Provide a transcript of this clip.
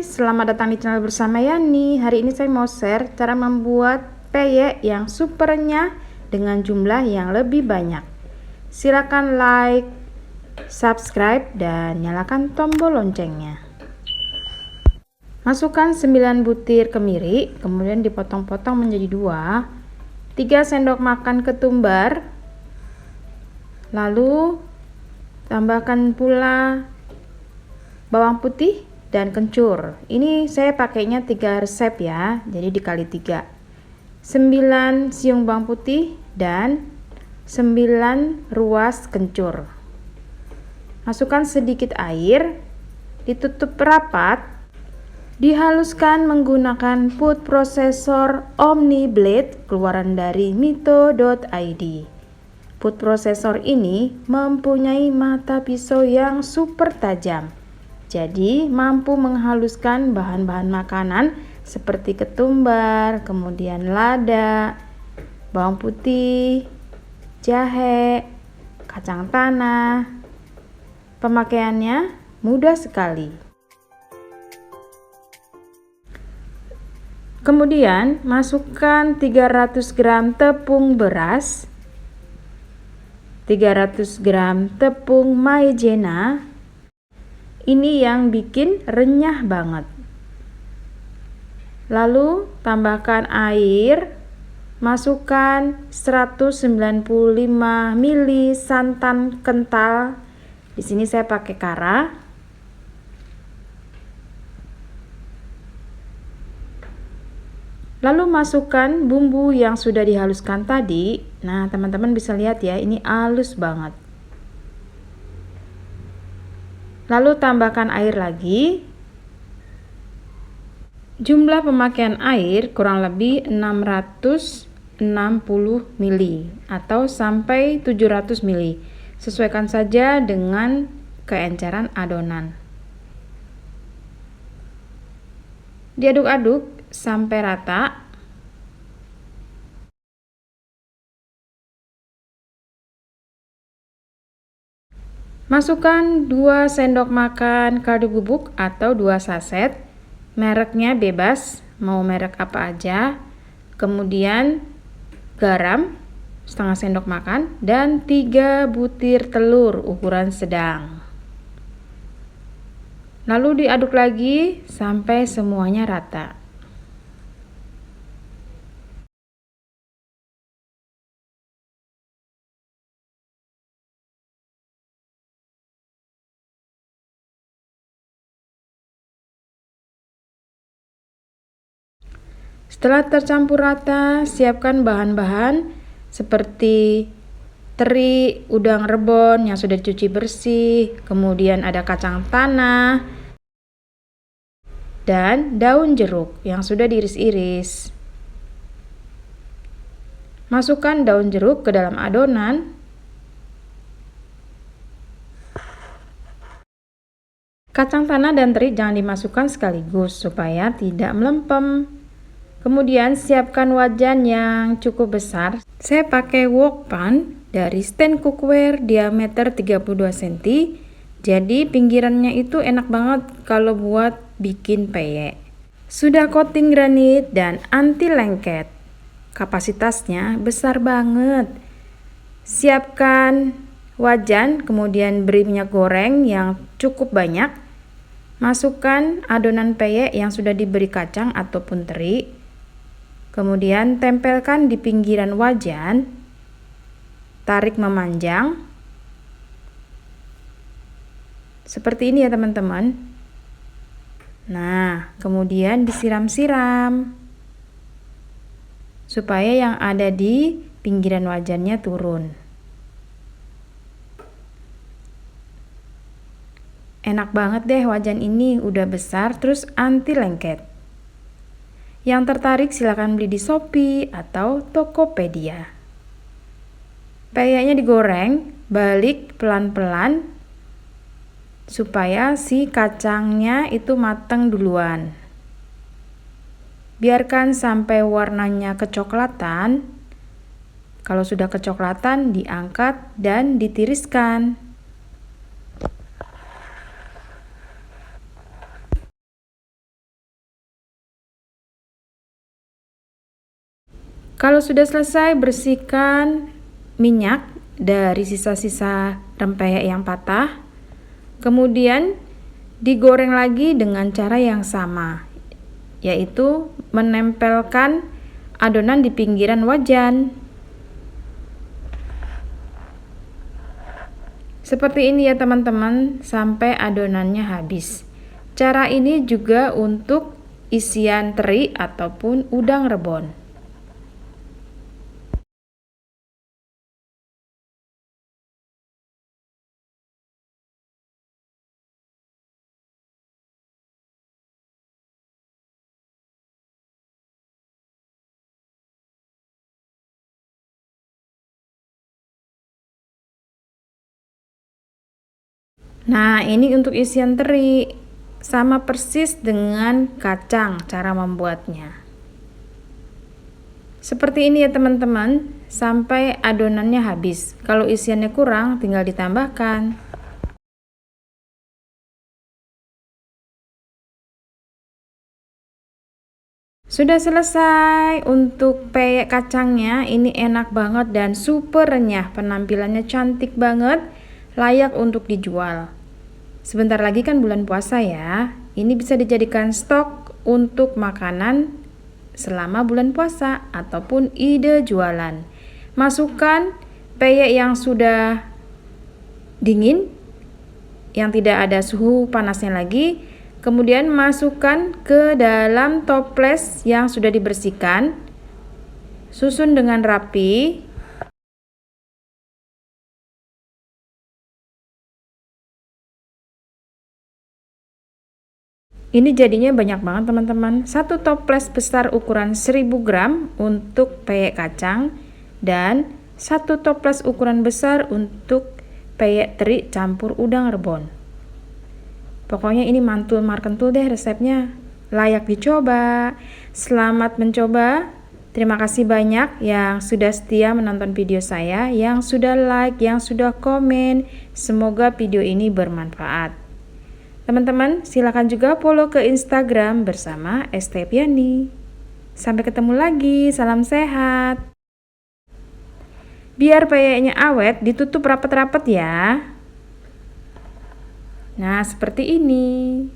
selamat datang di channel bersama Yani. Hari ini saya mau share cara membuat peyek yang super renyah dengan jumlah yang lebih banyak. Silakan like, subscribe, dan nyalakan tombol loncengnya. Masukkan 9 butir kemiri, kemudian dipotong-potong menjadi 2. 3 sendok makan ketumbar. Lalu tambahkan pula bawang putih dan kencur. Ini saya pakainya 3 resep ya, jadi dikali 3. 9 siung bawang putih dan 9 ruas kencur. Masukkan sedikit air, ditutup rapat, dihaluskan menggunakan food processor Omni Blade keluaran dari mito.id. Food processor ini mempunyai mata pisau yang super tajam. Jadi mampu menghaluskan bahan-bahan makanan seperti ketumbar, kemudian lada, bawang putih, jahe, kacang tanah. Pemakaiannya mudah sekali. Kemudian masukkan 300 gram tepung beras, 300 gram tepung maizena. Ini yang bikin renyah banget. Lalu tambahkan air, masukkan 195 ml santan kental. Di sini saya pakai Kara. Lalu masukkan bumbu yang sudah dihaluskan tadi. Nah, teman-teman bisa lihat ya, ini halus banget. Lalu tambahkan air lagi. Jumlah pemakaian air kurang lebih 660 ml atau sampai 700 ml. Sesuaikan saja dengan keenceran adonan. Diaduk-aduk sampai rata. Masukkan 2 sendok makan kaldu bubuk atau 2 saset. Mereknya bebas, mau merek apa aja. Kemudian garam setengah sendok makan dan 3 butir telur ukuran sedang. Lalu diaduk lagi sampai semuanya rata. Setelah tercampur rata, siapkan bahan-bahan seperti teri, udang rebon yang sudah dicuci bersih, kemudian ada kacang tanah, dan daun jeruk yang sudah diiris-iris. Masukkan daun jeruk ke dalam adonan. Kacang tanah dan teri jangan dimasukkan sekaligus supaya tidak melempem. Kemudian siapkan wajan yang cukup besar. Saya pakai wok pan dari stand cookware diameter 32 cm. Jadi pinggirannya itu enak banget kalau buat bikin peyek. Sudah coating granit dan anti lengket. Kapasitasnya besar banget. Siapkan wajan, kemudian beri minyak goreng yang cukup banyak. Masukkan adonan peyek yang sudah diberi kacang ataupun teri. Kemudian tempelkan di pinggiran wajan, tarik memanjang. Seperti ini ya teman-teman. Nah, kemudian disiram-siram supaya yang ada di pinggiran wajannya turun. Enak banget deh wajan ini, udah besar terus anti lengket. Yang tertarik silakan beli di Shopee atau Tokopedia. Peyeknya digoreng, balik pelan-pelan supaya si kacangnya itu matang duluan. Biarkan sampai warnanya kecoklatan. Kalau sudah kecoklatan, diangkat dan ditiriskan. Kalau sudah selesai, bersihkan minyak dari sisa-sisa rempeyek yang patah. Kemudian digoreng lagi dengan cara yang sama, yaitu menempelkan adonan di pinggiran wajan. Seperti ini ya teman-teman, sampai adonannya habis. Cara ini juga untuk isian teri ataupun udang rebon. Nah, ini untuk isian teri, sama persis dengan kacang cara membuatnya. Seperti ini ya teman-teman, sampai adonannya habis. Kalau isiannya kurang, tinggal ditambahkan. Sudah selesai untuk peyek kacangnya. Ini enak banget dan super renyah, penampilannya cantik banget, layak untuk dijual. Sebentar lagi kan bulan puasa ya. Ini bisa dijadikan stok untuk makanan selama bulan puasa ataupun ide jualan. Masukkan peyek yang sudah dingin, yang tidak ada suhu panasnya lagi. Kemudian masukkan ke dalam toples yang sudah dibersihkan. Susun dengan rapi. Ini jadinya banyak banget teman-teman. Satu toples besar ukuran 1000 gram untuk peyek kacang dan satu toples ukuran besar untuk peyek teri campur udang rebon. Pokoknya ini mantul markentul deh resepnya. Layak dicoba. Selamat mencoba. Terima kasih banyak yang sudah setia menonton video saya, yang sudah like, yang sudah komen. Semoga video ini bermanfaat. Teman-teman, silakan juga follow ke Instagram bersama Estepiani. Sampai ketemu lagi, salam sehat. Biar peyeknya awet, ditutup rapat-rapat ya. Nah, seperti ini.